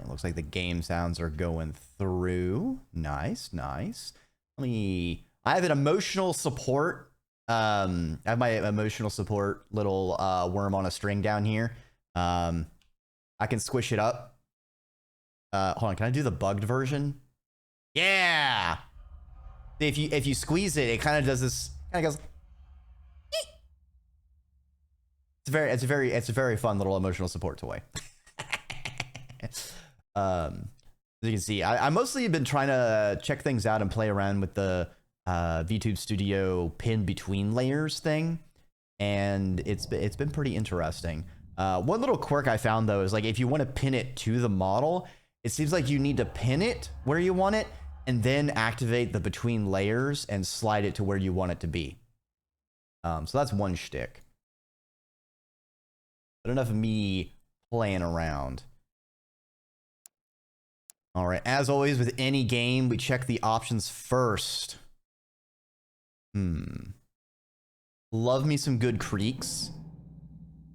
right, looks like the game sounds are going through. Nice, nice. I have an emotional support. I have my emotional support little worm on a string down here. I can squish it up. Hold on, can I do the bugged version? Yeah. If you squeeze it, it kind of does this. Kind of goes. It's a very fun little emotional support toy. As you can see, I mostly have been trying to check things out and play around with the VTube Studio pin between layers thing, and it's been pretty interesting. One little quirk I found though is like if you want to pin it to the model, it seems like you need to pin it where you want it and then activate the between layers and slide it to where you want it to be. So that's one shtick. But enough of me playing around. All right, as always with any game, we check the options first. Love me some good creaks.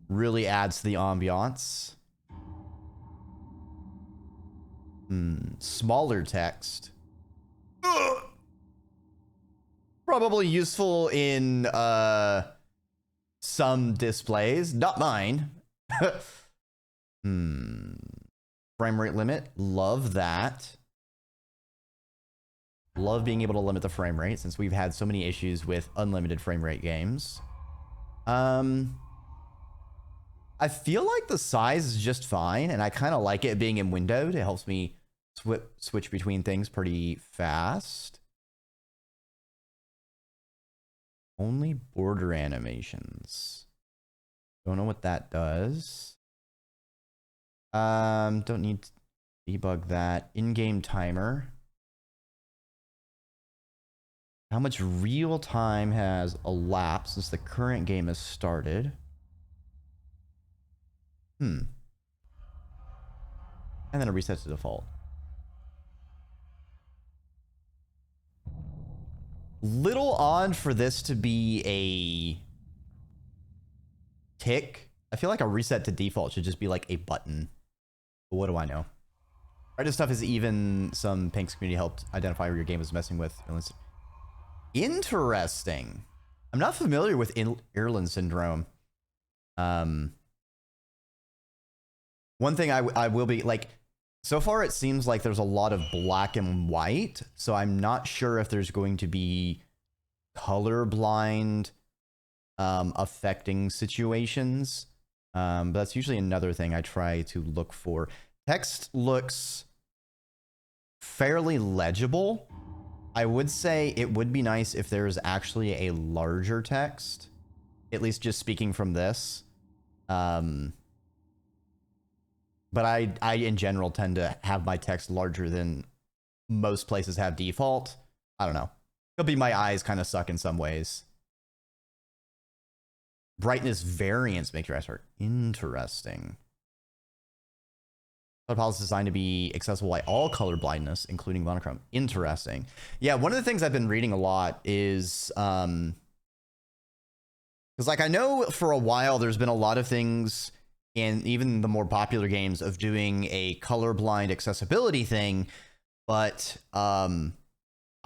Really adds to the ambiance. Smaller text. Ugh. Probably useful in some displays, not mine. Frame rate limit, love that. Love being able to limit the frame rate since we've had so many issues with unlimited frame rate games. I feel like the size is just fine, and I kind of like it being in windowed. It helps me switch between things pretty fast. Only border animations. Don't know what that does. Don't need to debug that. In-game timer. How much real time has elapsed since the current game has started? And then it resets to default. Little odd for this to be a tick. I feel like a reset to default should just be like a button. But what do I know? Right, this stuff is even some Pink's community helped identify where your game is messing with. Interesting. I'm not familiar with Irlen syndrome. One thing I will be like, so far it seems like there's a lot of black and white, so I'm not sure if there's going to be colorblind affecting situations. But that's usually another thing I try to look for. Text looks fairly legible. I would say it would be nice if there's actually a larger text, at least just speaking from this. But I in general tend to have my text larger than most places have default. I don't know. Could be my eyes kind of suck in some ways. Brightness variance make your eyes hurt. Interesting. Color palette is designed to be accessible by all color blindness, including monochrome. Interesting. Yeah, one of the things I've been reading a lot is because like I know for a while there's been a lot of things in even the more popular games of doing a colorblind accessibility thing, but I'm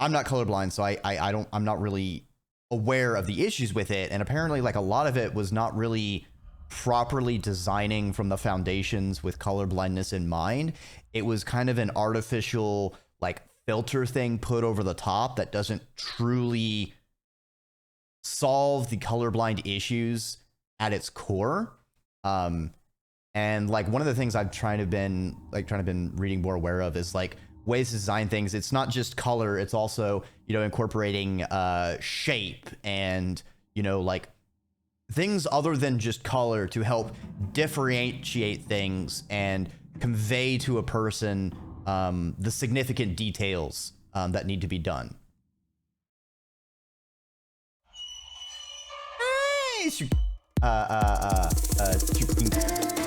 not colorblind, so I'm not really aware of the issues with it. And apparently like a lot of it was not really properly designing from the foundations with color blindness in mind. It was kind of an artificial like filter thing put over the top that doesn't truly solve the colorblind issues at its core. And like one of the things I've been reading more aware of is like ways to design things. It's not just color, it's also, you know, incorporating shape and, you know, like things other than just color to help differentiate things and convey to a person the significant details that need to be done. Hey,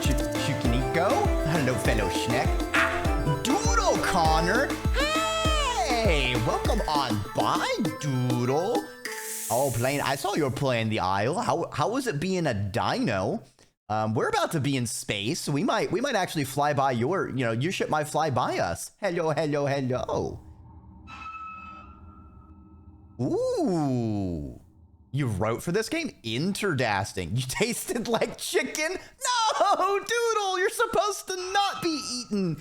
Chukiniko. Hello, fellow Schneck. Doodle Connor. Hey, welcome on by, Doodle. Oh, playing. I saw you were playing the Isle. How was it being a dino? We're about to be in space, so we might actually fly by your, your ship might fly by us. Hello, hello, hello. Ooh. You wrote for this game? Interdasting. You tasted like chicken? No, Doodle, you're supposed to not be eaten.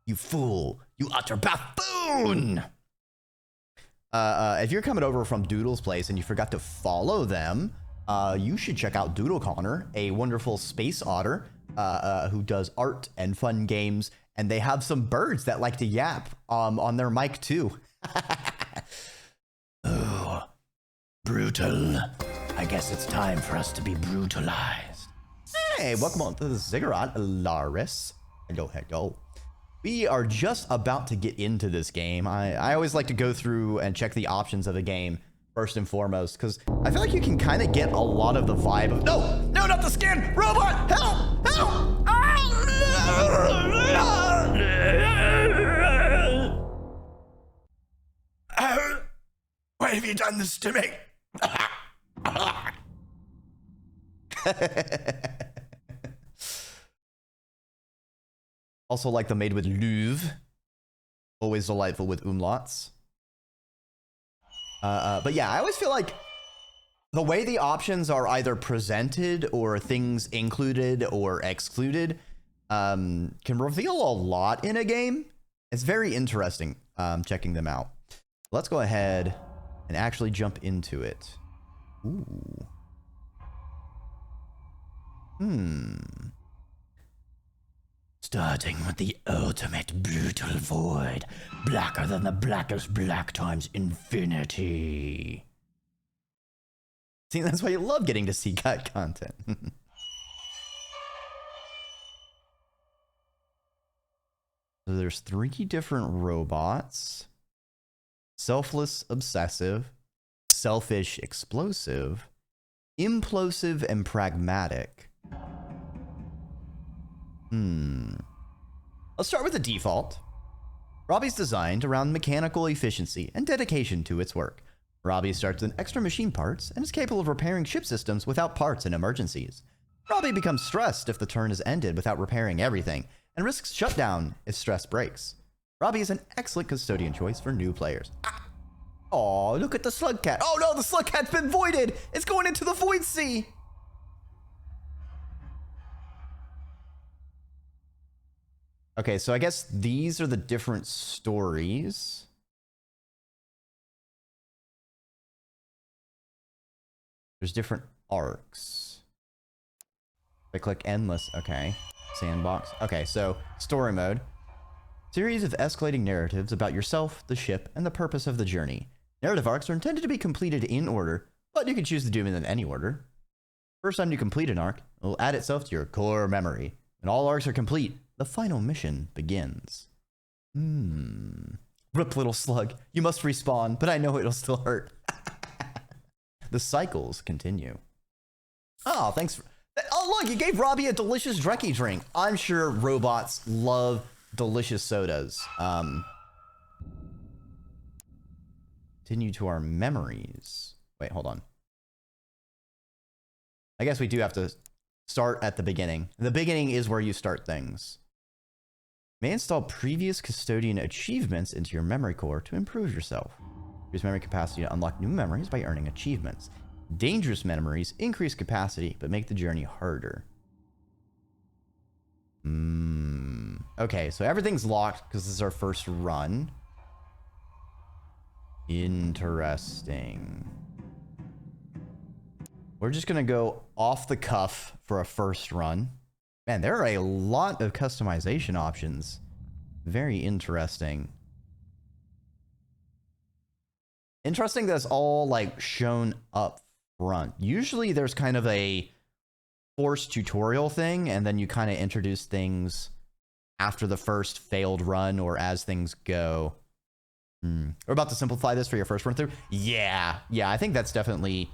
You fool. You utter buffoon. If you're coming over from Doodle's place and you forgot to follow them, you should check out Doodle Connor, a wonderful space otter who does art and fun games, and they have some birds that like to yap on their mic too. Oh, brutal. I guess it's time for us to be brutalized. Hey, welcome on to the Ziggurat, Laris. Hello, hello. We are just about to get into this game. I always like to go through and check the options of a game first and foremost, because I feel like you can kind of get a lot of the vibe of, no, not the skin, robot, help, help. Why have you done this to me? Also like the made with Louvre. Always delightful with umlauts. But yeah, I always feel like the way the options are either presented or things included or excluded can reveal a lot in a game. It's very interesting checking them out. Let's go ahead and actually jump into it. Ooh. Starting with the ultimate brutal void, blacker than the blackest black times infinity. See, that's why you love getting to see cut content. So there's 3 different robots. Selfless, obsessive, selfish, explosive, implosive, and pragmatic. Let's start with the default. Robbie's designed around mechanical efficiency and dedication to its work. Robbie starts with extra machine parts and is capable of repairing ship systems without parts in emergencies. Robbie becomes stressed if the turn is ended without repairing everything, and risks shutdown if stress breaks. Robbie is an excellent custodian choice for new players. Oh, look at the slug cat. Oh no, the slug cat's been voided. It's going into the void sea. Okay, so I guess these are the different stories. There's different arcs. I click endless. Okay. Sandbox. Okay, so story mode. Series of escalating narratives about yourself, the ship, and the purpose of the journey. Narrative arcs are intended to be completed in order, but you can choose to do them in any order. First time you complete an arc, it will add itself to your core memory. When all arcs are complete, the final mission begins. Rip, little slug. You must respawn, but I know it'll still hurt. The cycles continue. Oh, thanks for... Oh, look, you gave Robbie a delicious Dreki drink. I'm sure robots love delicious sodas. Continue to our memories. Wait, hold on. I guess we do have to start at the beginning. The beginning is where you start things. May install previous custodian achievements into your memory core to improve yourself. Increase memory capacity to unlock new memories by earning achievements. Dangerous memories increase capacity, but make the journey harder. Okay, so everything's locked because this is our first run. Interesting. We're just going to go off the cuff for a first run. Man, there are a lot of customization options. Very interesting. Interesting that's all like shown up front. Usually there's kind of a forced tutorial thing, and then you kind of introduce things after the first failed run or as things go. We're about to simplify this for your first run through. Yeah, I think that's definitely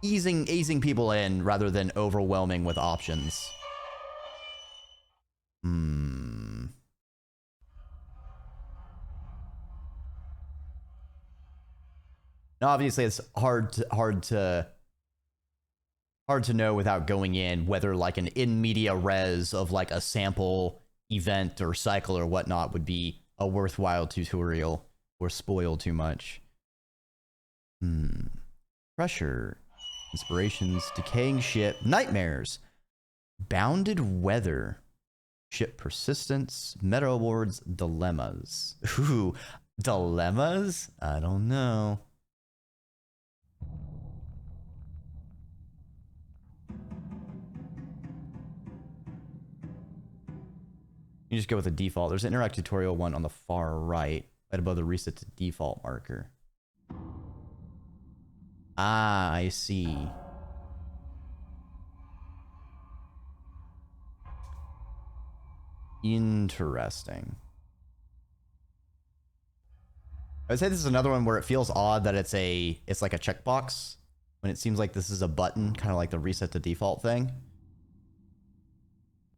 easing people in rather than overwhelming with options. Now, obviously, it's hard to hard to know without going in whether like an in media res of like a sample event or cycle or whatnot would be a worthwhile tutorial or spoil too much. Pressure, inspirations, decaying ship, nightmares, bounded weather, ship persistence, meta awards, dilemmas. Ooh, dilemmas? I don't know. You just go with the default. There's an interact tutorial one on the far right above the reset to default marker. Ah, I see. Interesting. I would say this is another one where it feels odd that it's like a checkbox when it seems like this is a button, kind of like the reset to default thing.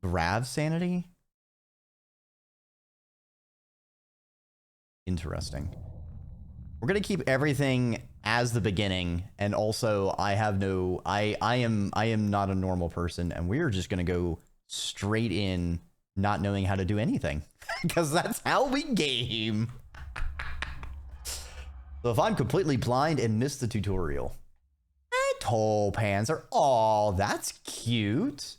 Grav sanity? Interesting. We're gonna keep everything as the beginning, and also I am not a normal person, and we're just gonna go straight in, not knowing how to do anything, because that's how we game. So if I'm completely blind and miss the tutorial, tall pans are that's cute.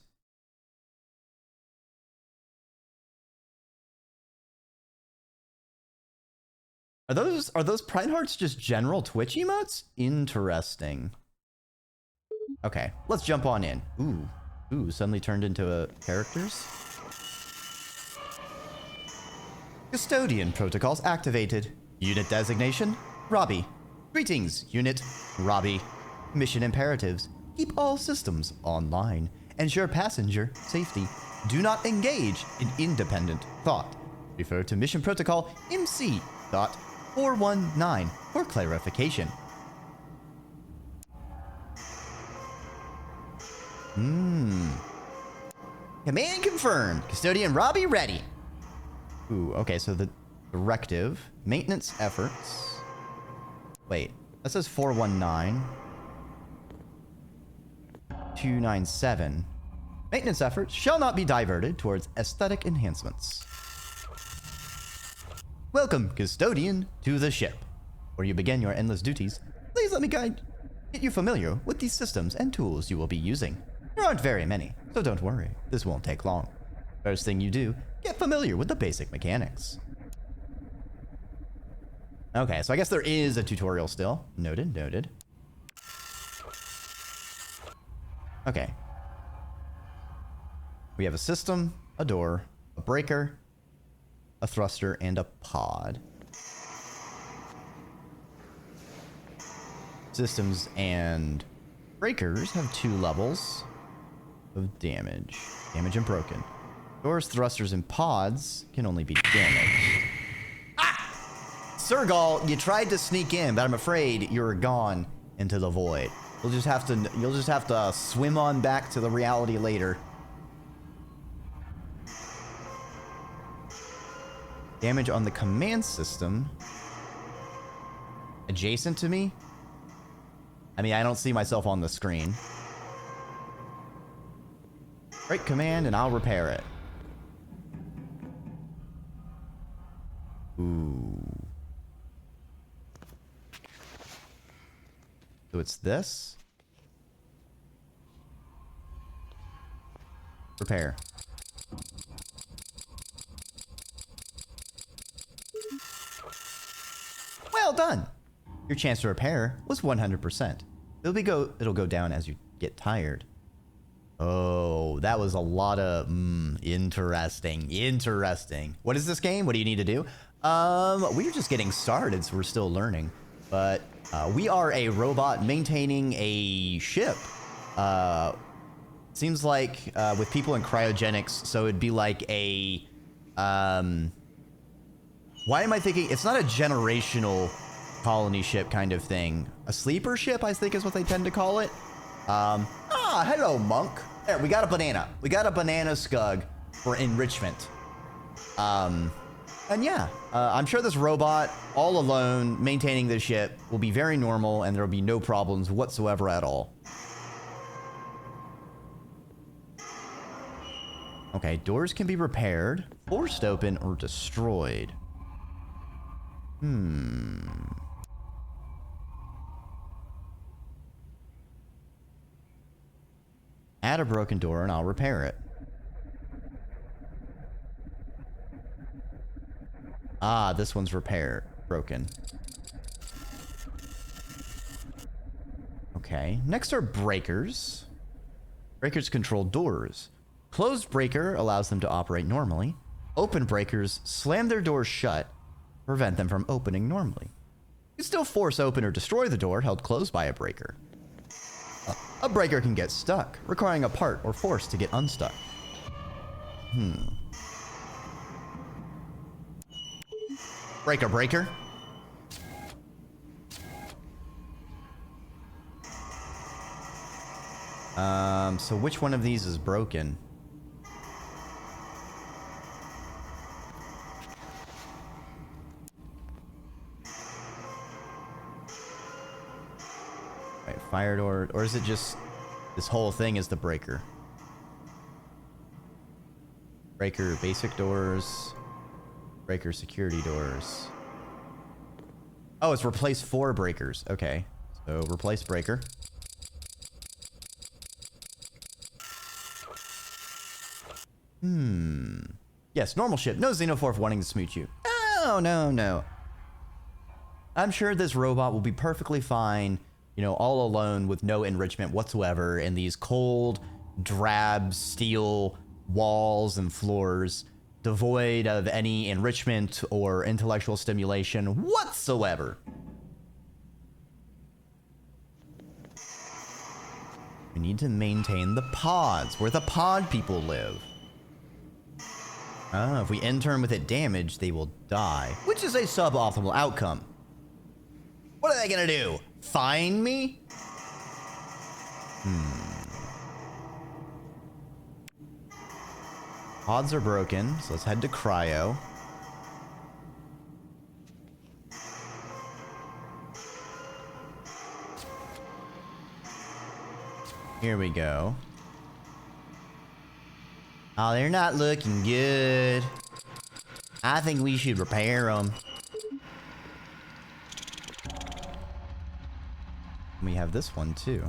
Are those Pride Hearts just general Twitch emotes? Interesting. Okay, let's jump on in. Ooh, suddenly turned into characters. Custodian protocols activated. Unit designation, Robbie. Greetings, Unit Robbie. Mission imperatives. Keep all systems online. Ensure passenger safety. Do not engage in independent thought. Refer to mission protocol MC.419 for clarification. Command confirmed. Custodian Robbie ready. Ooh, okay, so the directive, maintenance efforts. Wait, that says 419. 297. Maintenance efforts shall not be diverted towards aesthetic enhancements. Welcome, Custodian, to the ship. Where you begin your endless duties, please let me get you familiar with these systems and tools you will be using. There aren't very many, so don't worry, this won't take long. First thing you do, get familiar with the basic mechanics. Okay, so I guess there is a tutorial still. Noted, noted. Okay. We have a system, a door, a breaker, a thruster, and a pod. Systems and breakers have 2 levels of damage. Damage and broken. Doors, thrusters, and pods can only be damaged. Ah! Sergal, you tried to sneak in, but I'm afraid you're gone into the void. You'll just have to swim on back to the reality later. Damage on the command system. Adjacent to me? I mean, I don't see myself on the screen. Break command and I'll repair it. Ooh. So it's this. Repair. Well done! Your chance to repair was 100%. It'll go down as you get tired. Oh, that was a lot of interesting. What is this game? What do you need to do? We're just getting started, so we're still learning. But we are a robot maintaining a ship. Seems like with people in cryogenics, so it'd be like a why am I thinking it's not a generational colony ship kind of thing? A sleeper ship, I think is what they tend to call it. Hello, monk. There, we got a banana. We got a banana scug for enrichment. And yeah, I'm sure this robot, all alone, maintaining the ship, will be very normal, and there will be no problems whatsoever at all. Okay, doors can be repaired, forced open, or destroyed. Add a broken door and I'll repair it. Ah, this one's broken. Okay, next are breakers. Breakers control doors. Closed breaker allows them to operate normally. Open breakers slam their doors shut, prevent them from opening normally. You can still force open or destroy the door held closed by a breaker. A breaker can get stuck, requiring a part or force to get unstuck. Breaker. So which one of these is broken? Right, fire door, or is it just this whole thing is the breaker? Breaker basic doors, breaker security doors. Oh, it's replace 4 breakers. Okay, so replace breaker. Yes, normal ship. No xenomorph wanting to smooch you. Oh, no. I'm sure this robot will be perfectly fine, you know, all alone with no enrichment whatsoever in these cold, drab steel walls and floors, devoid of any enrichment or intellectual stimulation whatsoever. We need to maintain the pods, where the pod people live. If we intern with it damaged, they will die, which is a suboptimal outcome. What are they gonna do? Find me? Pods are broken, so let's head to cryo. Here we go. Oh, they're not looking good. I think we should repair them. We have this one too.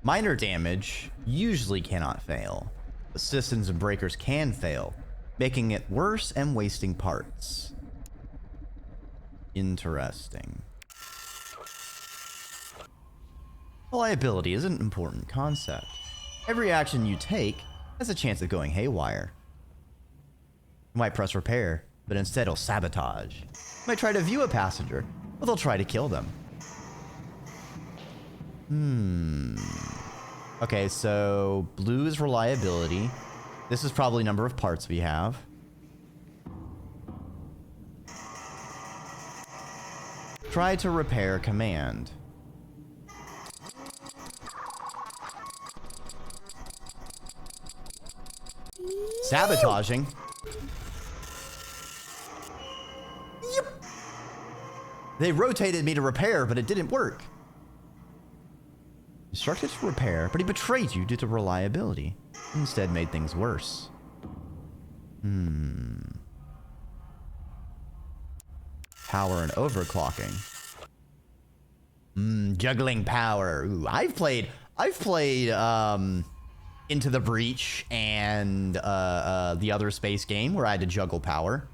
Minor damage usually cannot fail, but systems and breakers can fail, making it worse and wasting parts. Interesting. Reliability is an important concept. Every action you take has a chance of going haywire. You might press repair, but instead it'll sabotage. You might try to view a passenger, but they'll try to kill them. Okay, so blue is reliability. This is probably number of parts we have. Try to repair command. Sabotaging. Yep. They rotated me to repair, but it didn't work. Instructed to repair, but he betrayed you due to reliability. Instead made things worse. Power and overclocking. Juggling power. Ooh, I've played Into the Breach and the other space game where I had to juggle power.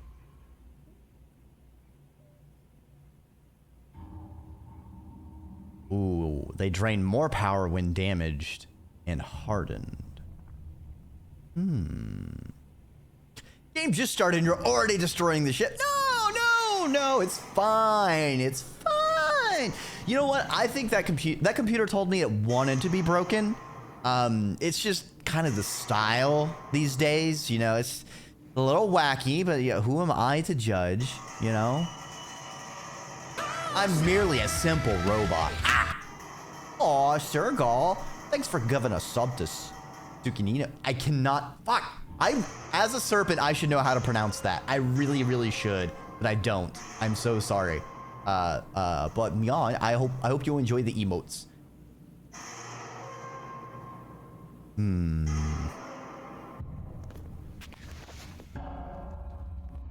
Ooh, they drain more power when damaged and hardened. Game just started and you're already destroying the ship. No, it's fine. It's fine. You know what? I think that computer told me it wanted to be broken. It's just kind of the style these days, you know. It's a little wacky, but yeah, who am I to judge, you know? I'm merely a simple robot. Aw, Sergal. Thanks for giving a sub to Zucchini. I cannot. Fuck. As a serpent, I should know how to pronounce that. I really, really should. but I don't. I'm so sorry. But yeah, I hope you enjoy the emotes.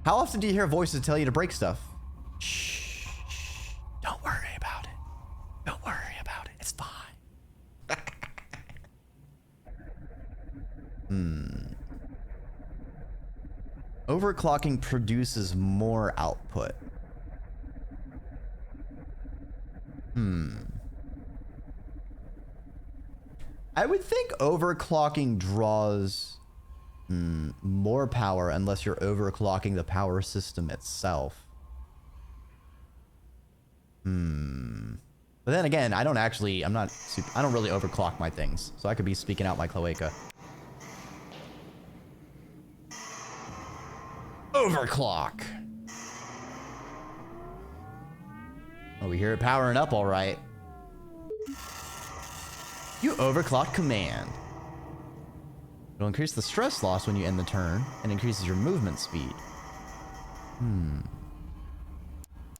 How often do you hear voices tell you to break stuff? Shh. Don't worry about it. Don't worry about it. It's fine. Overclocking produces more output. I would think overclocking draws more power unless you're overclocking the power system itself. But then again, I don't really overclock my things, so I could be speaking out my cloaca. Overclock. Oh, we hear it powering up all right. You overclock command. It'll increase the stress loss when you end the turn and increases your movement speed.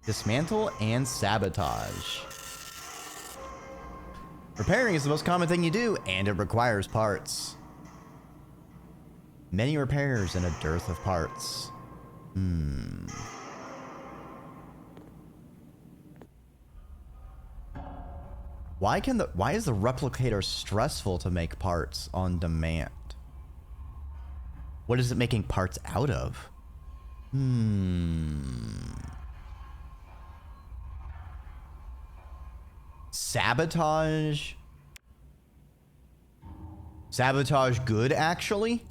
Dismantle and sabotage. Repairing is the most common thing you do, and it requires parts. Many repairs and a dearth of parts. Why is the replicator stressful to make parts on demand? What is it making parts out of? Sabotage? Sabotage good, actually?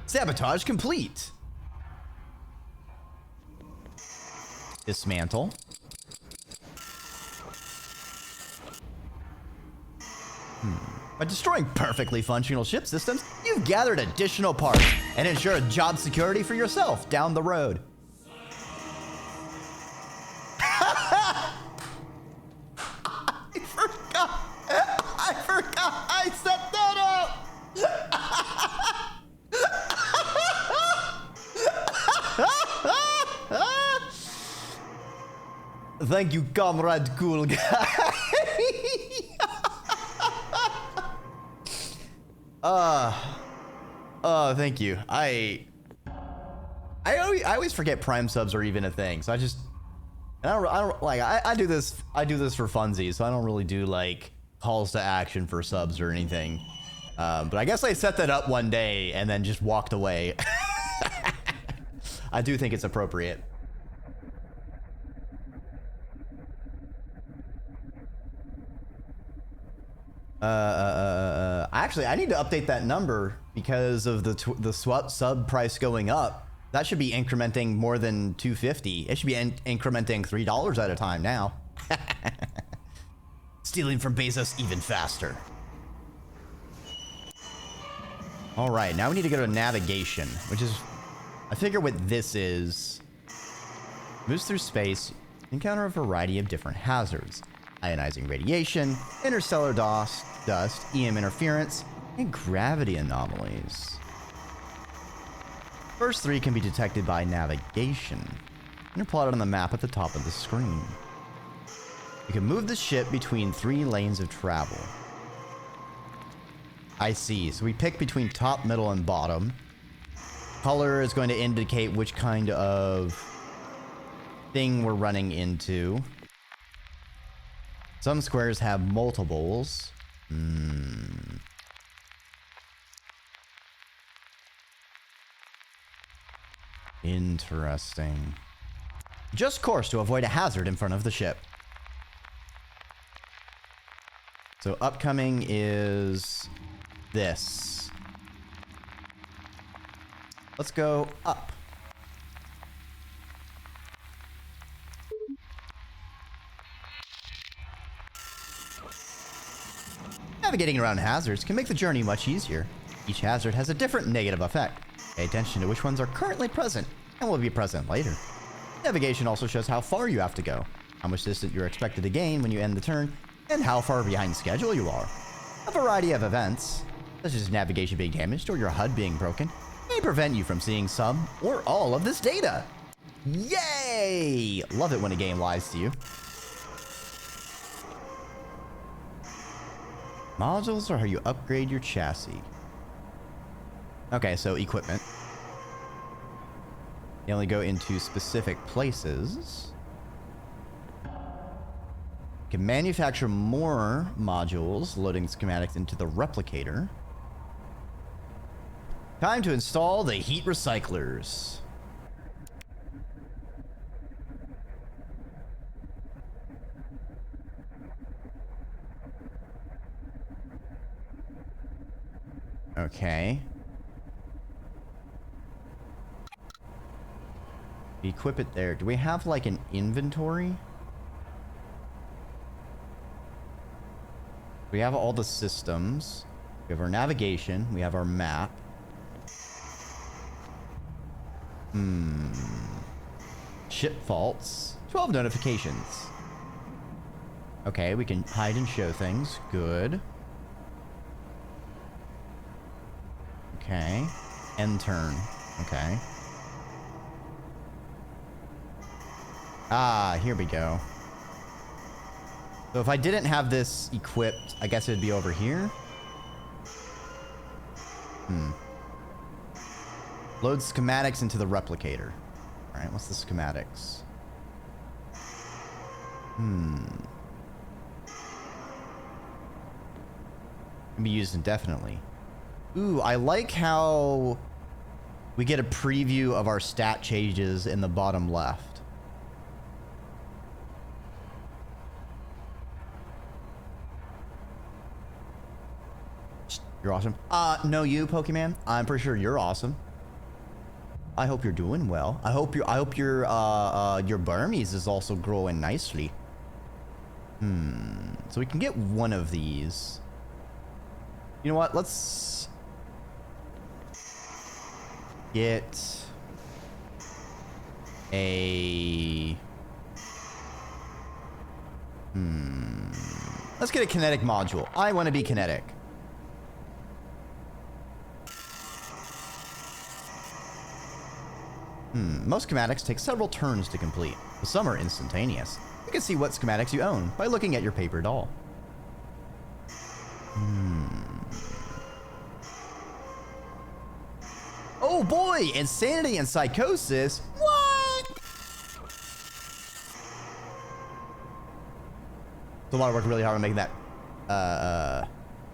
Sabotage complete. Dismantle. By destroying perfectly functional ship systems, you've gathered additional parts and ensured job security for yourself down the road. I forgot I set that up. Thank you, comrade cool guy. Thank you. I always forget Prime subs are even a thing, so I don't like I do this for funsies, so I don't really do like calls to action for subs or anything. But I guess I set that up one day and then just walked away. I do think it's appropriate. Actually, I need to update that number because of the sub price going up. That should be incrementing more than $2.50. It should be incrementing $3 at a time now. Stealing from Bezos even faster. All right, now we need to go to navigation, which is, I figure what this is. Moves through space, encounter a variety of different hazards. Ionizing radiation, interstellar dust, EM interference, and gravity anomalies. First three can be detected by navigation. They're plotted on the map at the top of the screen. You can move the ship between 3 lanes of travel. I see. So we pick between top, middle, and bottom. Color is going to indicate which kind of thing we're running into. Some squares have multiples. Interesting. Just course to avoid a hazard in front of the ship. So upcoming is this. Let's go up. Navigating around hazards can make the journey much easier. Each hazard has a different negative effect. Pay attention to which ones are currently present and will be present later. Navigation also shows how far you have to go, how much distance you're expected to gain when you end the turn, and how far behind schedule you are. A variety of events. such as navigation being damaged or your HUD being broken, may prevent you from seeing some or all of this data. Yay! Love it when a game lies to you. Modules are how you upgrade your chassis. Okay, so equipment. You only go into specific places. You can manufacture more modules, loading schematics into the replicator. Time to install the heat recyclers. Okay. Equip it there. Do we have like an inventory? We have all the systems. We have our navigation. We have our map. Ship faults. 12 notifications. Okay, we can hide and show things. Good. Okay. End turn. Okay. Ah, here we go. So if I didn't have this equipped, I guess it'd be over here. Load schematics into the replicator. All right, what's the schematics? Can be used indefinitely. Ooh, I like how we get a preview of our stat changes in the bottom left. You're awesome. No, you, Pokemon. I'm pretty sure you're awesome. I hope you're doing well. I hope your Burmese is also growing nicely. So we can get one of these. You know what? Let's get a... Let's get a kinetic module. I want to be kinetic. Most schematics take several turns to complete, but some are instantaneous. You can see what schematics you own by looking at your paper doll. Oh boy! Insanity and Psychosis? What? It's a lot of work, really hard on making that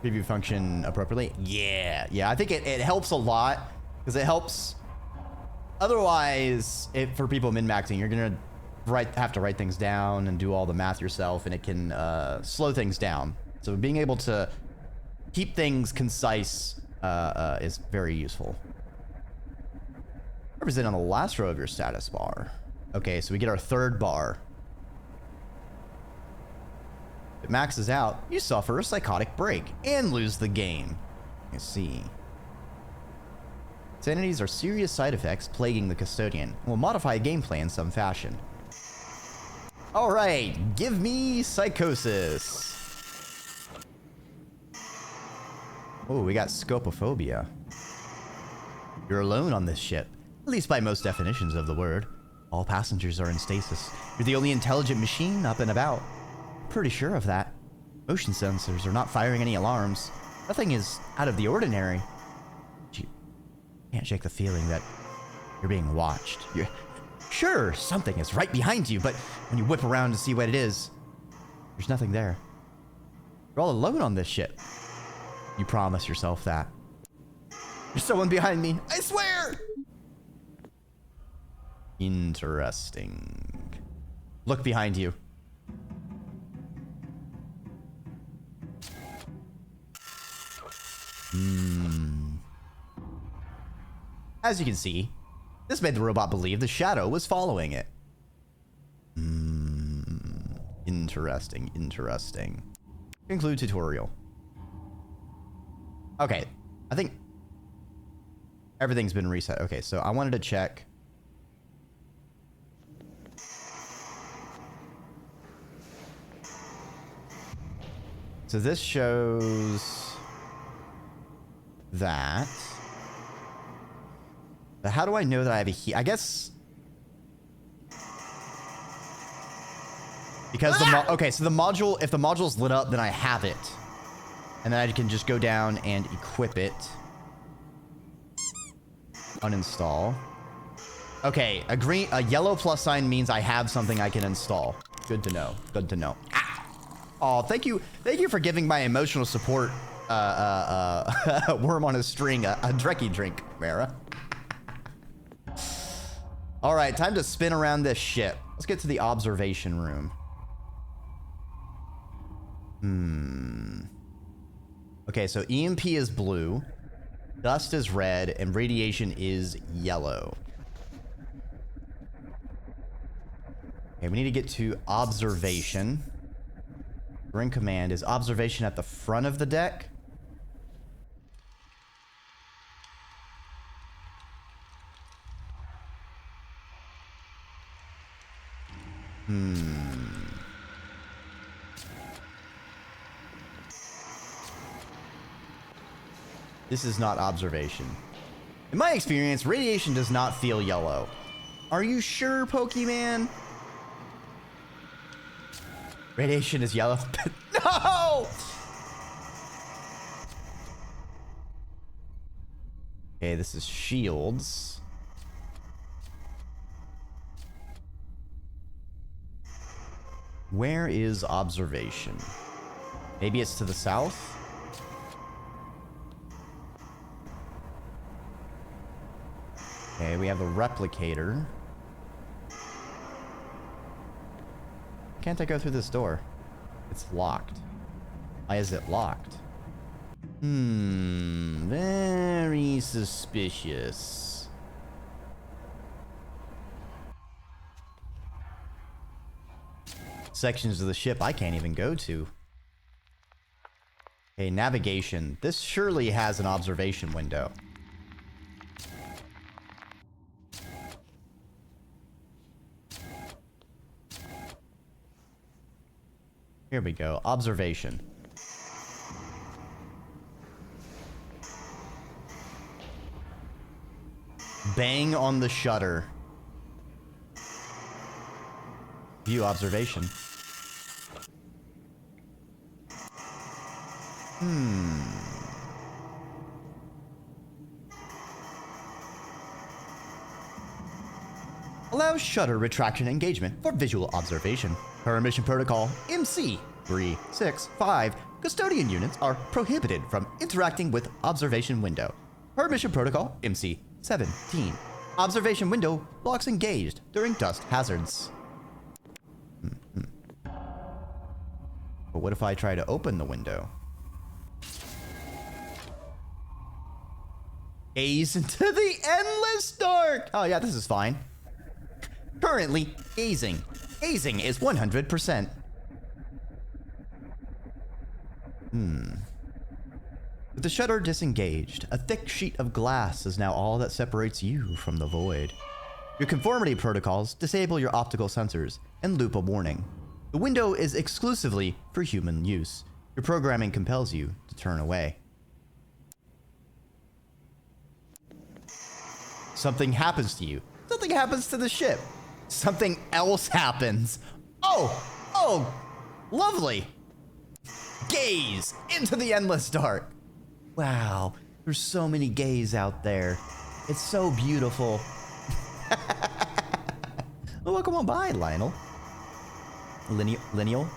preview function appropriately. Yeah, I think it helps a lot, because it helps. Otherwise, for people min-maxing, you're gonna have to write things down and do all the math yourself, and it can slow things down. So being able to keep things concise is very useful. Represent on the last row of your status bar. Okay, so we get our third bar. If it maxes out, you suffer a psychotic break and lose the game. You see. Insanities are serious side effects plaguing the custodian and will modify a gameplay in some fashion. Alright, give me Psychosis. Oh, we got Scopophobia. You're alone on this ship, at least by most definitions of the word. All passengers are in stasis. You're the only intelligent machine up and about. Pretty sure of that. Motion sensors are not firing any alarms. Nothing is out of the ordinary. Can't shake the feeling that you're being watched. You're sure something is right behind you, but when you whip around to see what it is, there's nothing there. You're all alone on this ship. You promise yourself that. There's someone behind me, I swear! Interesting. Look behind you. As you can see, this made the robot believe the shadow was following it. Interesting. Conclude tutorial. Okay, I think everything's been reset. Okay, so I wanted to check. So this shows that. But how do I know that I have a heat? I guess... Because the okay, so the module, if the module's lit up, then I have it. And then I can just go down and equip it. Uninstall. Okay, a yellow plus sign means I have something I can install. Good to know. Good to know. Ah! Oh, thank you for giving my emotional support worm on a string a Dreki drink, Mara. All right, time to spin around this ship. Let's get to the observation room. Okay, so EMP is blue, dust is red, and radiation is yellow. Okay, we need to get to observation. We're in command. Is observation at the front of the deck? This is not observation. In my experience, radiation does not feel yellow. Are you sure, Pokemon? Radiation is yellow. No! Okay, this is shields. Where is observation? Maybe it's to the south? Okay, we have the replicator. Can't I go through this door? It's locked. Why is it locked? Very suspicious. Sections of the ship I can't even go to. Okay, navigation. This surely has an observation window. Here we go. Observation. Bang on the shutter. View observation. Allows shutter retraction engagement for visual observation. Per mission protocol MC 365, custodian units are prohibited from interacting with observation window. Per mission protocol MC 17, observation window locks engaged during dust hazards. But what if I try to open the window? Gaze into the endless dark! Oh yeah, this is fine. Currently gazing. Gazing is 100%. With the shutter disengaged, a thick sheet of glass is now all that separates you from the void. Your conformity protocols disable your optical sensors and loop a warning. The window is exclusively for human use. Your programming compels you to turn away. Something happens to you. Something happens to the ship. Something else happens. Oh, lovely. Gaze into the endless dark. Wow, there's so many gays out there. It's so beautiful. Well, welcome on by, Lionel. Linear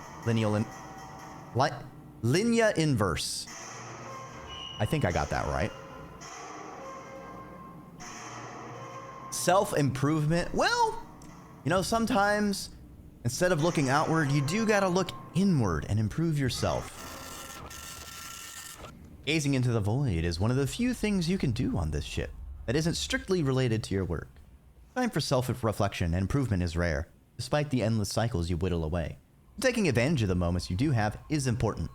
inverse. I think I got that right. Self-improvement. Well, you know, sometimes instead of looking outward, you do gotta look inward and improve yourself. Gazing into the void is one of the few things you can do on this ship that isn't strictly related to your work. Time for self-reflection and improvement is rare, despite the endless cycles you whittle away. Taking advantage of the moments you do have is important.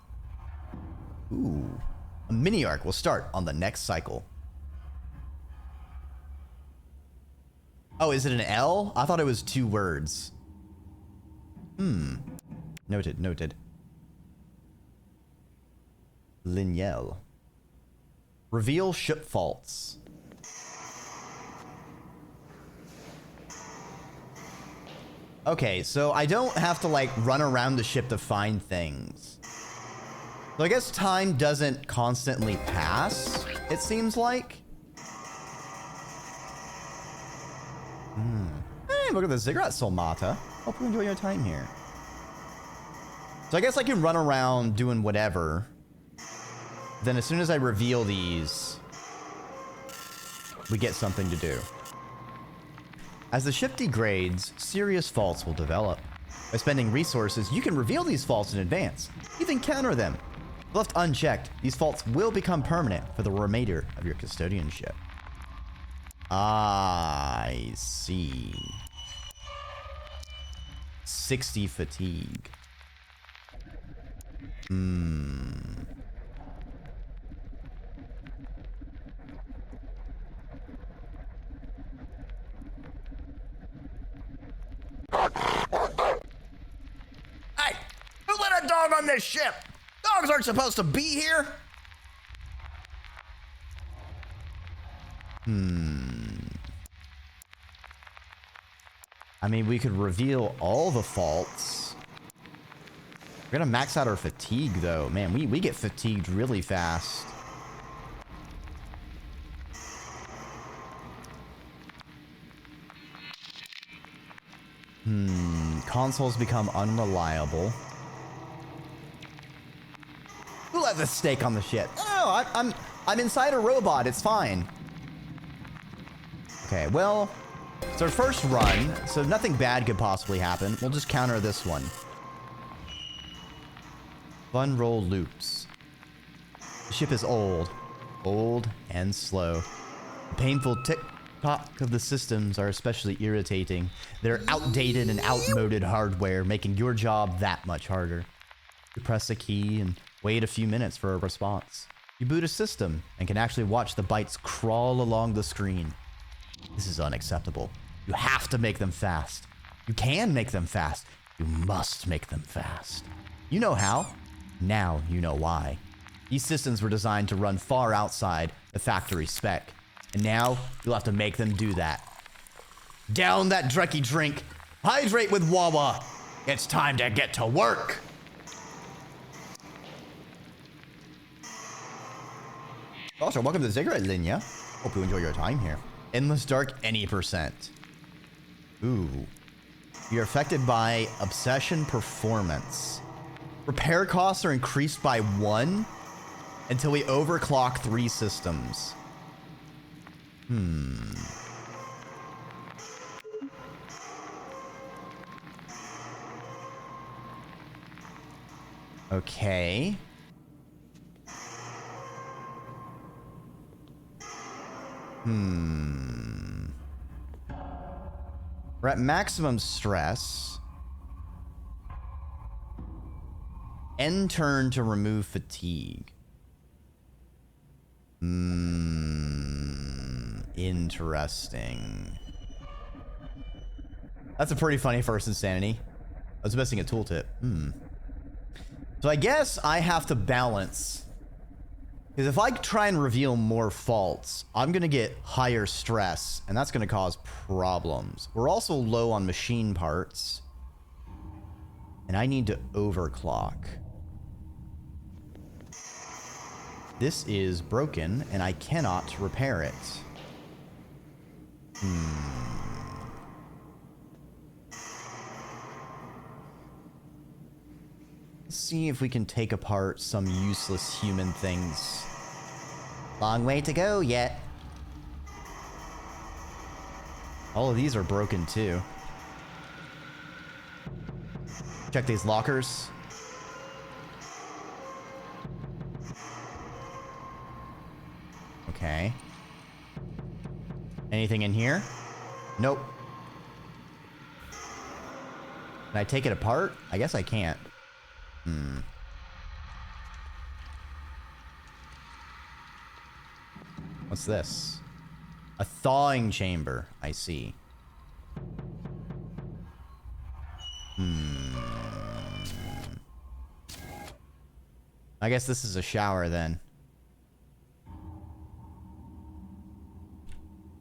Ooh, a mini arc will start on the next cycle. Oh, is it an L? I thought it was 2 words. Noted. Lineal. Reveal ship faults. Okay, so I don't have to like run around the ship to find things. So I guess time doesn't constantly pass, it seems like. Hey, look at the ziggurat Solmata. Hope you enjoy your time here. So I guess I can run around doing whatever. Then as soon as I reveal these, we get something to do. As the ship degrades, serious faults will develop. By spending resources, you can reveal these faults in advance, even counter them. Left unchecked, these faults will become permanent for the remainder of your custodianship. I see. 60 fatigue. Hey! Who let a dog on this ship? Dogs aren't supposed to be here! I mean, we could reveal all the faults. We're gonna max out our fatigue, though. Man, we get fatigued really fast. Consoles become unreliable. Who left the steak on the ship? Oh, I'm inside a robot. It's fine. Okay, well, it's our first run, so nothing bad could possibly happen. We'll just counter this one. Fun roll loops. The ship is old and slow. The painful tick-tock of the systems are especially irritating. They're outdated and outmoded hardware, making your job that much harder. You press a key and wait a few minutes for a response. You boot a system and can actually watch the bytes crawl along the screen. This is unacceptable. You have to make them fast. You can make them fast. You must make them fast. You know how. Now you know why. These systems were designed to run far outside the factory spec. And now you'll have to make them do that. Down that Dreki drink. Hydrate with Wawa. It's time to get to work. Also, welcome to the Ziggurat, Linya. Hope you enjoy your time here. Endless Dark, any percent. Ooh. You're affected by Obsession Performance. Repair costs are increased by 1 until we overclock 3 systems. Okay. We're at maximum stress. End turn to remove fatigue. Interesting. That's a pretty funny first insanity. I was missing a tooltip. So I guess I have to balance. Because if I try and reveal more faults, I'm going to get higher stress, and that's going to cause problems. We're also low on machine parts. And I need to overclock. This is broken, and I cannot repair it. Let's see if we can take apart some useless human things. Long way to go yet. All of these are broken too. Check these lockers. Okay. Anything in here? Nope. Can I take it apart? I guess I can't. What's this? A thawing chamber. I see. I guess this is a shower then.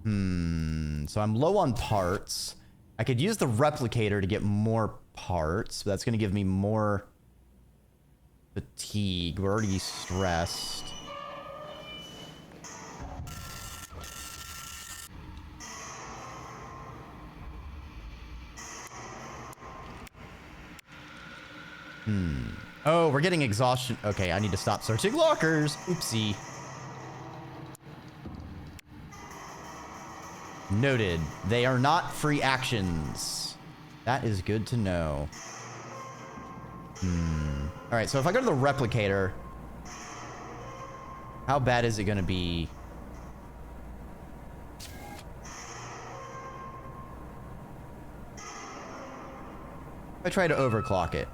So I'm low on parts. I could use the replicator to get more parts, but that's going to give me more fatigue. We're already stressed. Oh, we're getting exhaustion. Okay, I need to stop searching lockers. Oopsie. Noted. They are not free actions. That is good to know. All right, so if I go to the replicator, how bad is it going to be? If I try to overclock it.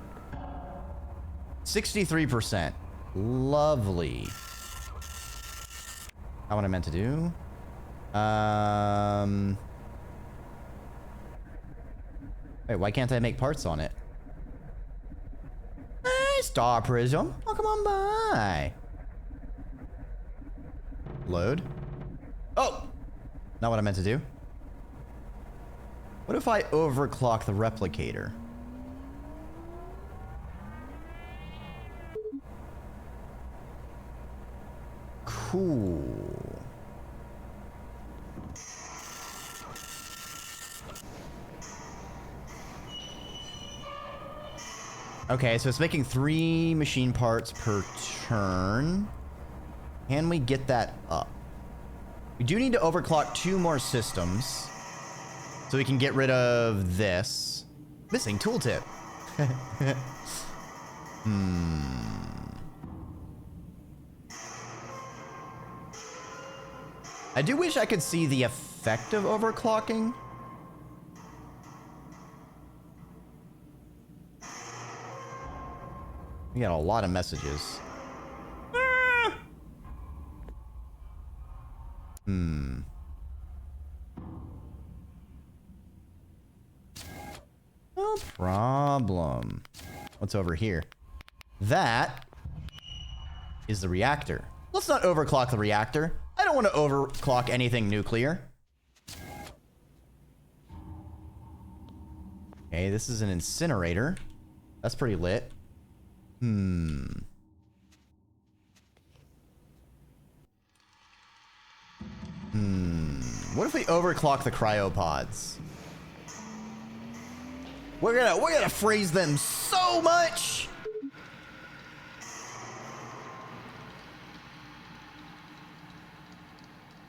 63%. Lovely. Not what I meant to do. Wait, why can't I make parts on it? Hey, Star Prism. Oh, come on by. Load. Oh! Not what I meant to do. What if I overclock the replicator? Cool. Okay, so it's making 3 machine parts per turn. Can we get that up? We do need to overclock 2 more systems. So we can get rid of this. Missing tooltip. I do wish I could see the effect of overclocking. We got a lot of messages. No problem. What's over here? That is the reactor. Let's not overclock the reactor. I don't want to overclock anything nuclear. Okay, this is an incinerator. That's pretty lit. What if we overclock the cryopods? We're gonna freeze them so much.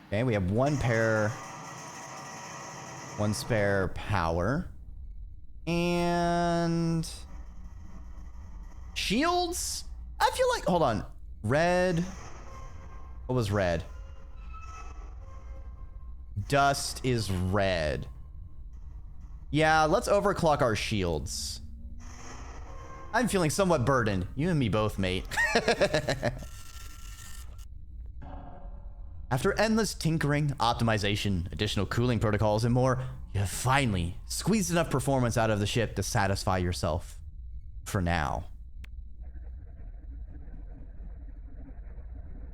Okay, we have 1 spare power. And shields? I feel like, hold on. Red. What was red? Dust is red. Yeah, let's overclock our shields. I'm feeling somewhat burdened. You and me both, mate. After endless tinkering, optimization, additional cooling protocols, and more, you have finally squeezed enough performance out of the ship to satisfy yourself. For now.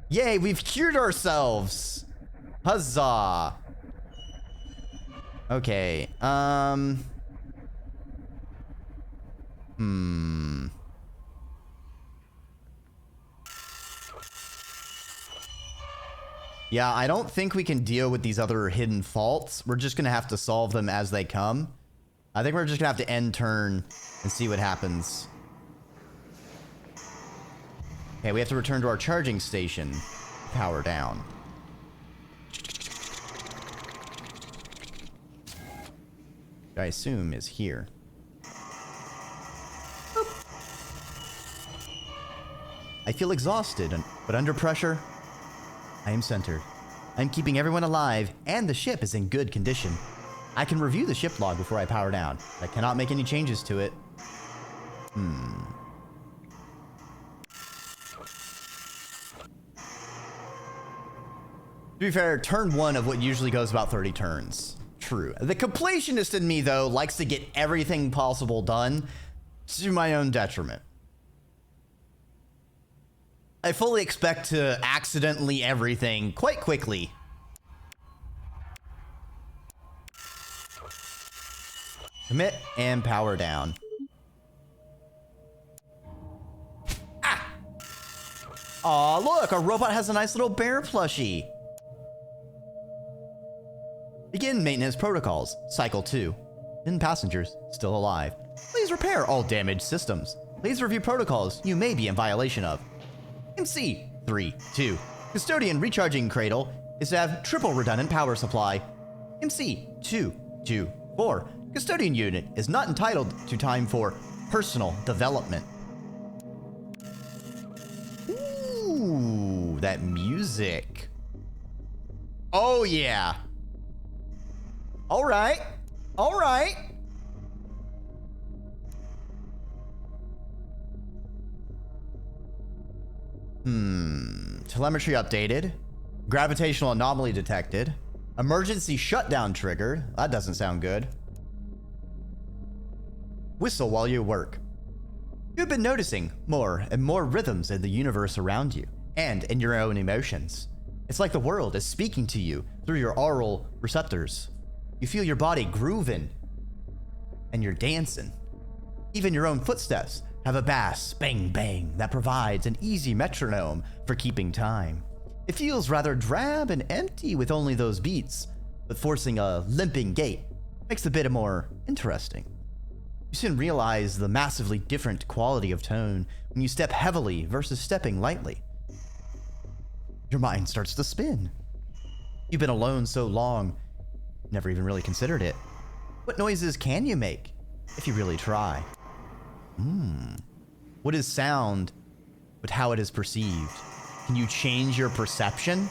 Yay, we've cured ourselves! Huzzah! Okay, Yeah, I don't think we can deal with these other hidden faults. We're just gonna have to solve them as they come. I think we're just gonna have to end turn and see what happens. Okay, we have to return to our charging station. Power down. I assume is here. I feel exhausted, but under pressure, I am centered. I'm keeping everyone alive, and the ship is in good condition. I can review the ship log before I power down. I cannot make any changes to it. To be fair, turn 1 of what usually goes about 30 turns. True. The completionist in me, though, likes to get everything possible done to my own detriment. I fully expect to accidentally everything quite quickly. Commit and power down. Ah! Aw, look, our robot has a nice little bear plushie. Begin maintenance protocols. Cycle 2. Hidden passengers still alive. Please repair all damaged systems. Please review protocols you may be in violation of. MC 3-2. Custodian recharging cradle is to have triple redundant power supply. MC 2-4. Custodian unit is not entitled to time for personal development. Ooh, that music. Oh yeah. All right. All right. Telemetry updated. Gravitational anomaly detected. Emergency shutdown triggered. That doesn't sound good. Whistle while you work. You've been noticing more and more rhythms in the universe around you and in your own emotions. It's like the world is speaking to you through your aural receptors. You feel your body grooving and you're dancing. Even your own footsteps have a bass bang bang that provides an easy metronome for keeping time. It feels rather drab and empty with only those beats, but forcing a limping gait makes it a bit more interesting. You soon realize the massively different quality of tone when you step heavily versus stepping lightly. Your mind starts to spin. You've been alone so long, never even really considered it. What noises can you make if you really try? What is sound but how it is perceived? Can you change your perception?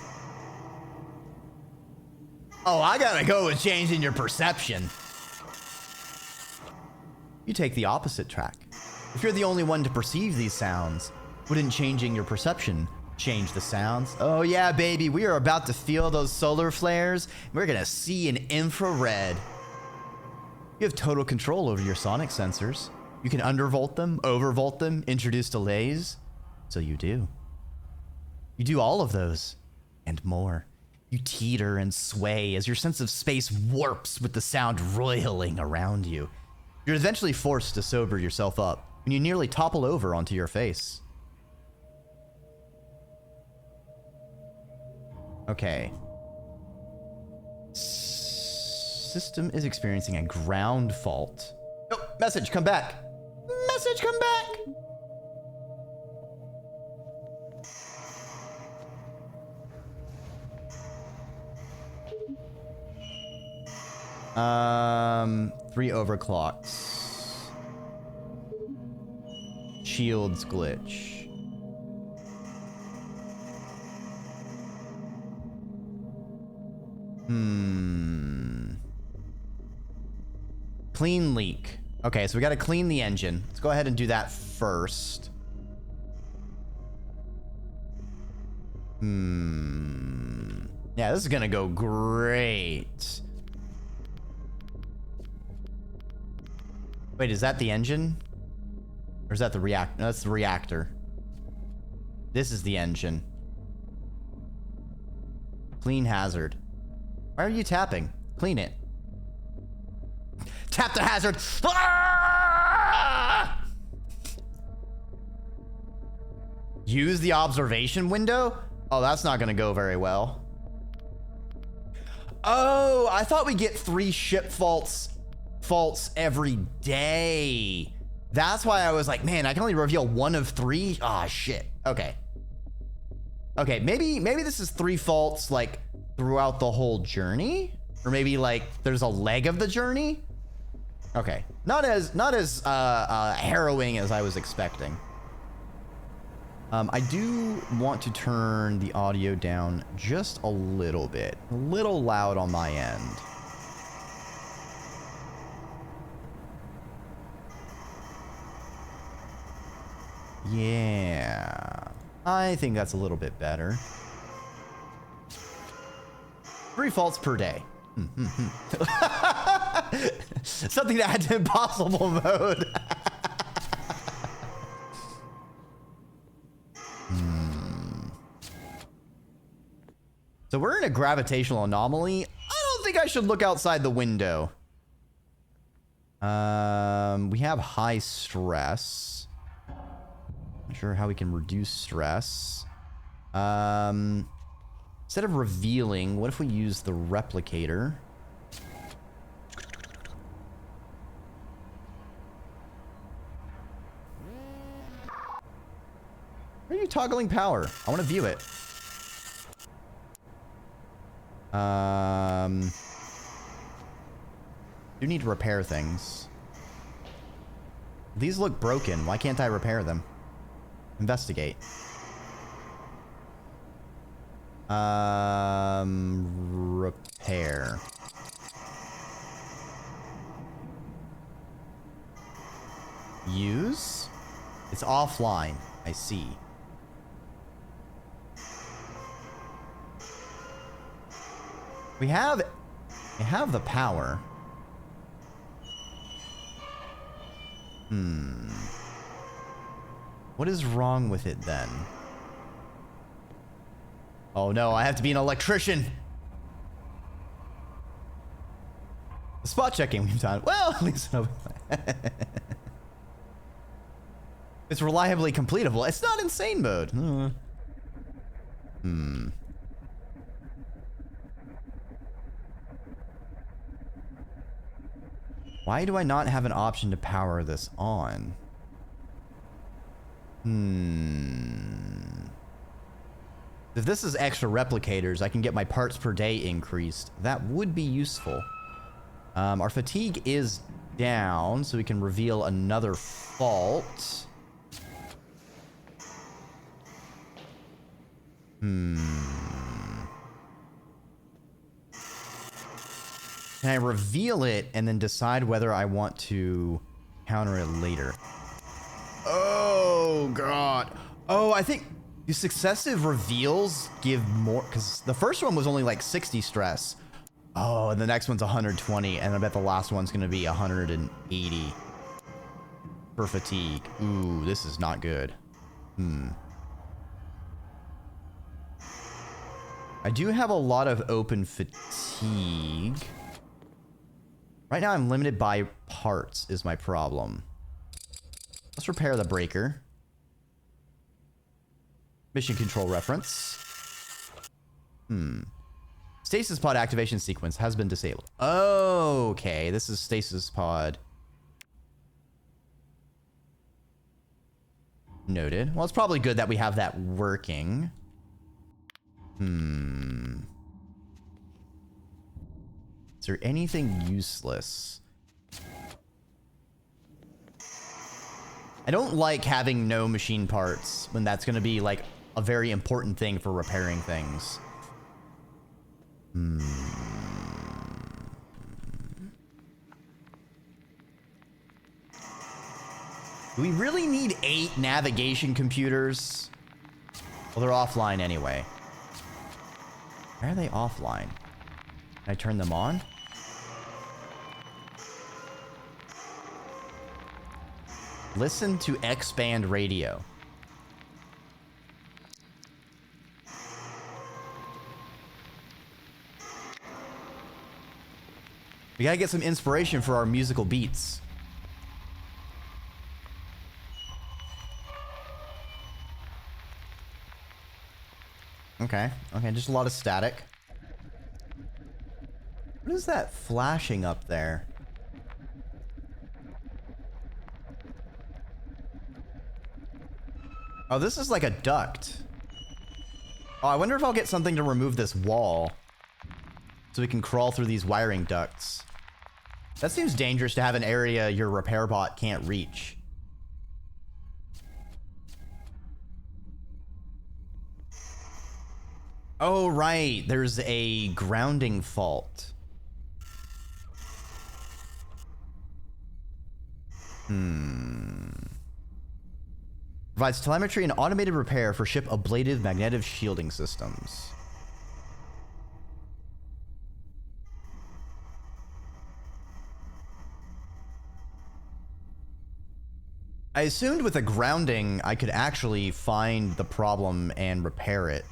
Oh, I gotta go with changing your perception. You take the opposite track. If you're the only one to perceive these sounds, wouldn't changing your perception change the sounds? Oh yeah, baby, we are about to feel those solar flares. We're gonna see in infrared. You have total control over your sonic sensors. You can undervolt them, overvolt them, introduce delays. So you do. You do all of those and more. You teeter and sway as your sense of space warps with the sound roiling around you. You're eventually forced to sober yourself up when you nearly topple over onto your face. Okay. System is experiencing a ground fault. Oh, message, come back. Message, come back. 3 overclocks. Shields glitch. Clean leak. Okay, so we gotta clean the engine. Let's go ahead and do that first. Yeah, this is gonna go great. Wait, is that the engine? Or is that the reactor? No, that's the reactor. This is the engine. Clean hazard. Why are you tapping? Clean it. Tap the hazard. Ah! Use the observation window? Oh, that's not gonna go very well. Oh, I thought we get 3 ship faults every day. That's why I was like, man, I can only reveal 1 of 3. Ah, shit. Okay. Okay, maybe this is 3 faults like throughout the whole journey, or maybe like there's a leg of the journey. Okay, not as harrowing as I was expecting. I do want to turn the audio down just a little bit, a little loud on my end. Yeah, I think that's a little bit better. 3 faults per day. Something that had to impossible mode. So we're in a gravitational anomaly. I don't think I should look outside the window. We have high stress. Not sure how we can reduce stress. Instead of revealing, what if we use the replicator? Why are you toggling power? I want to view it. You need to repair things. These look broken. Why can't I repair them? Investigate. Repair. Use? It's offline. I see. We have the power. What is wrong with it then? Oh no, I have to be an electrician. The spot checking we've done. Well, at least no. It's reliably completable. It's not insane mode. Why do I not have an option to power this on? If this is extra replicators, I can get my parts per day increased. That would be useful. Our fatigue is down, so we can reveal another fault. Can I reveal it and then decide whether I want to counter it later? Oh, God. Oh, I think the successive reveals give more, because the first one was only like 60 stress. Oh, and the next one's 120, and I bet the last one's going to be 180 for fatigue. Ooh, this is not good. I do have a lot of open fatigue. Right now I'm limited by parts is my problem. Let's repair the breaker. Mission control reference. Stasis pod activation sequence has been disabled. Okay, this is stasis pod. Noted. Well, it's probably good that we have that working. Is there anything useless? I don't like having no machine parts when that's going to be like a very important thing for repairing things. Do we really need 8 navigation computers? Well, they're offline anyway. Why are they offline? Can I turn them on? Listen to X-band radio. We gotta get some inspiration for our musical beats. Okay, just a lot of static. What is that flashing up there? Oh, this is like a duct. Oh, I wonder if I'll get something to remove this wall so we can crawl through these wiring ducts. That seems dangerous to have an area your repair bot can't reach. Oh, right. There's a grounding fault. Provides telemetry and automated repair for ship ablative magnetic shielding systems. I assumed with a grounding, I could actually find the problem and repair it.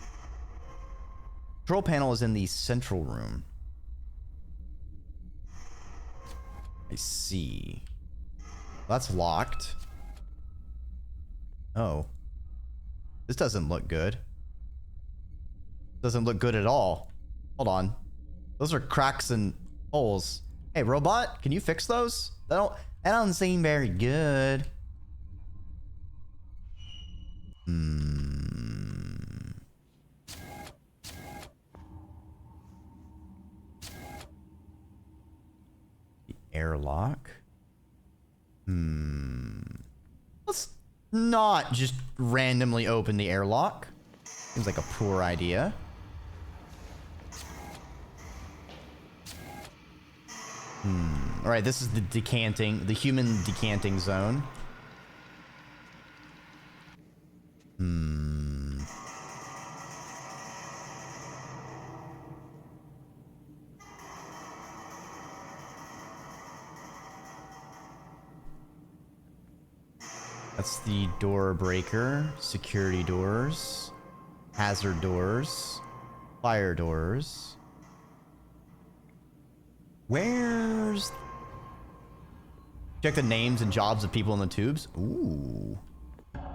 Control panel is in the central room. I see. That's locked. Oh. This doesn't look good. Doesn't look good at all. Hold on. Those are cracks and holes. Hey, robot, can you fix those? That don't seem very good. The airlock. Let's not just randomly open the airlock. Seems like a poor idea. All right, this is the human decanting zone. That's the door breaker, security doors, hazard doors, fire doors. Where's... Check the names and jobs of people in the tubes. Ooh.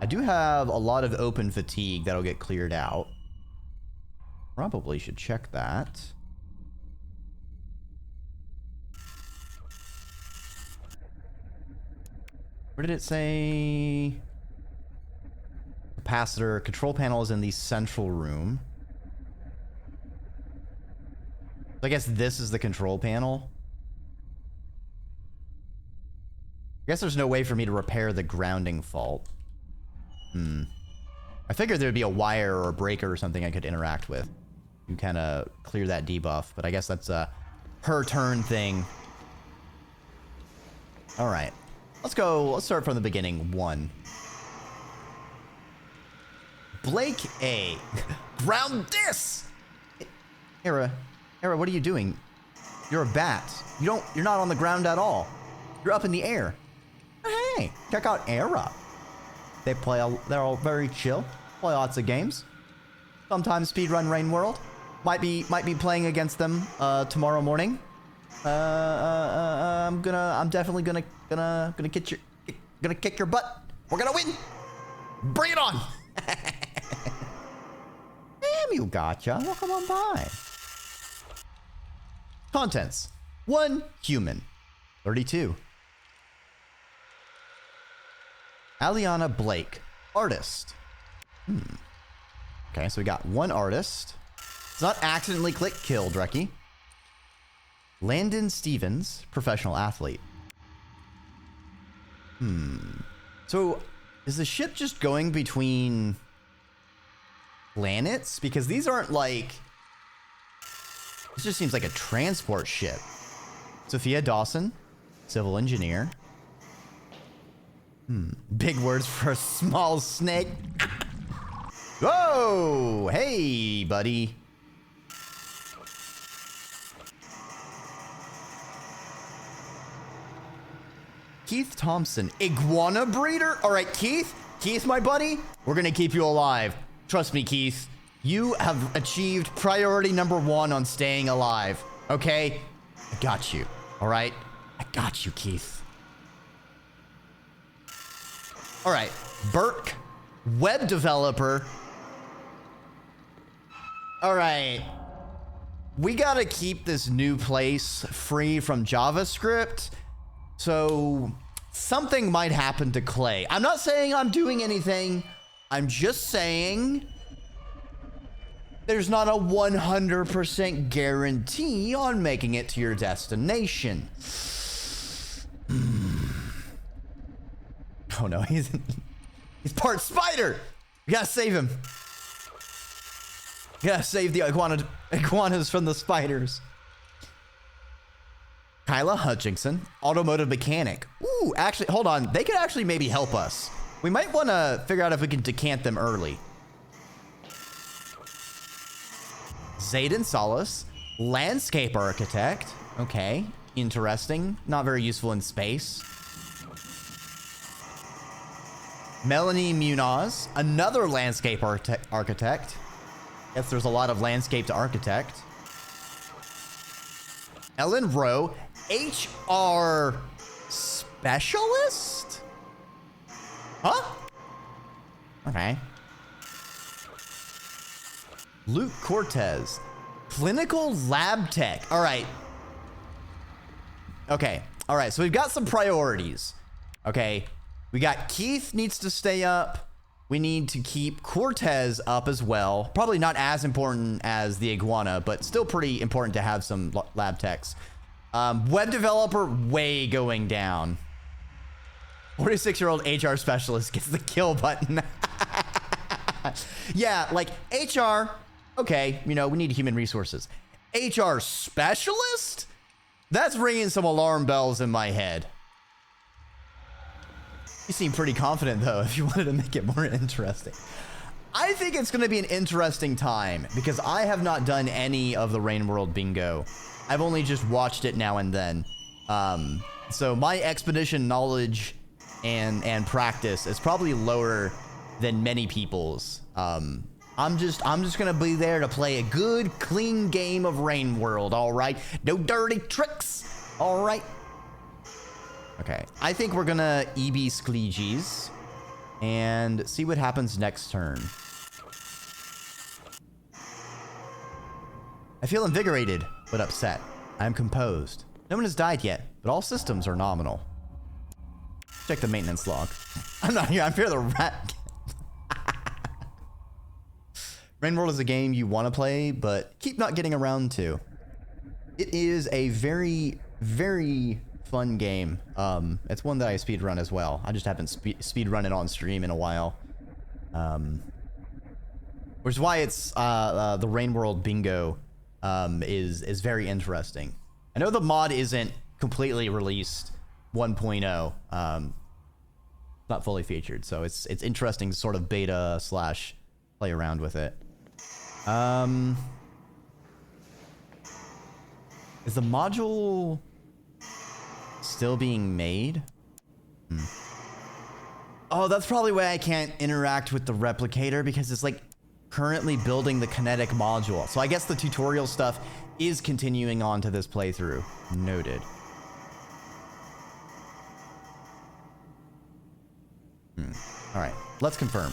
I do have a lot of open fatigue that'll get cleared out. Probably should check that. Where did it say? Capacitor control panel is in the central room. I guess this is the control panel. I guess there's no way for me to repair the grounding fault. I figured there'd be a wire or a breaker or something I could interact with and kind of clear that debuff, but I guess that's a her turn thing. All right, let's go. Let's start from the beginning. 1. Blake A. Ground this. Era, what are you doing? You're a bat. You're not on the ground at all. You're up in the air. Hey, check out Era. They're all very chill. Play lots of games. Sometimes speedrun Rain World. Might be playing against them tomorrow morning. I'm definitely gonna kick your butt. We're gonna win. Bring it on. Damn, you gotcha. Welcome on by. Contents. 1 human. 32. Aliana Blake, artist. Okay, so we got 1 artist. Let's not accidentally click kill, Dreki. Landon Stevens, professional athlete. So, is the ship just going between planets? Because these aren't like... This just seems like a transport ship. Sophia Dawson, civil engineer. Big words for a small snake. Whoa! Hey, buddy. Keith Thompson, iguana breeder? All right, Keith. Keith, my buddy, we're going to keep you alive. Trust me, Keith. You have achieved priority number 1 on staying alive. Okay? I got you. All right? I got you, Keith. All right, Burke, web developer. All right, we gotta keep this new place free from JavaScript. So something might happen to Clay. I'm not saying I'm doing anything. I'm just saying there's not a 100% guarantee on making it to your destination. Oh no, he's part spider. We gotta save him. We gotta save the iguanas from the spiders. Kyla Hutchinson, automotive mechanic. Ooh, actually, hold on. They could actually maybe help us. We might want to figure out if we can decant them early. Zayden Salas, landscape architect. Okay, interesting. Not very useful in space. Melanie Munoz, another landscape architect. Guess there's a lot of landscape to architect. Ellen Rowe, HR specialist? Huh? Okay. Luke Cortez, clinical lab tech. All right. Okay. All right. So we've got some priorities. Okay. We got Keith needs to stay up. We need to keep Cortez up as well. Probably not as important as the iguana, but still pretty important to have some lab techs. Web developer, way going down. 46-year-old HR specialist gets the kill button. Yeah, like HR, okay, you know, we need human resources. HR specialist? That's ringing some alarm bells in my head. You seem pretty confident, though, if you wanted to make it more interesting. I think it's going to be an interesting time because I have not done any of the Rain World bingo. I've only just watched it now and then. So my expedition knowledge and practice is probably lower than many people's. I'm just gonna be there to play a good, clean game of Rain World, all right? No dirty tricks, all right? Okay, I think we're gonna EB Skleegies and see what happens next turn. I feel invigorated, but upset. I am composed. No one has died yet, but all systems are nominal. Check the maintenance log. I'm not here, I'm here the rat. Rain World is a game you want to play, but keep not getting around to. It is a very, very fun game. It's one that I speedrun as well. I just haven't speedrun it on stream in a while. Which is why it's the Rain World bingo is very interesting. I know the mod isn't completely released 1.0. Not fully featured, so it's interesting to sort of beta slash play around with it. Is the module still being made? Oh, that's probably why I can't interact with the replicator, because it's like currently building the kinetic module. So I guess the tutorial stuff is continuing on to this playthrough. Noted. All right, let's confirm.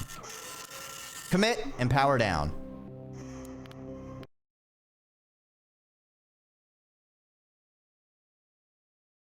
Commit and power down.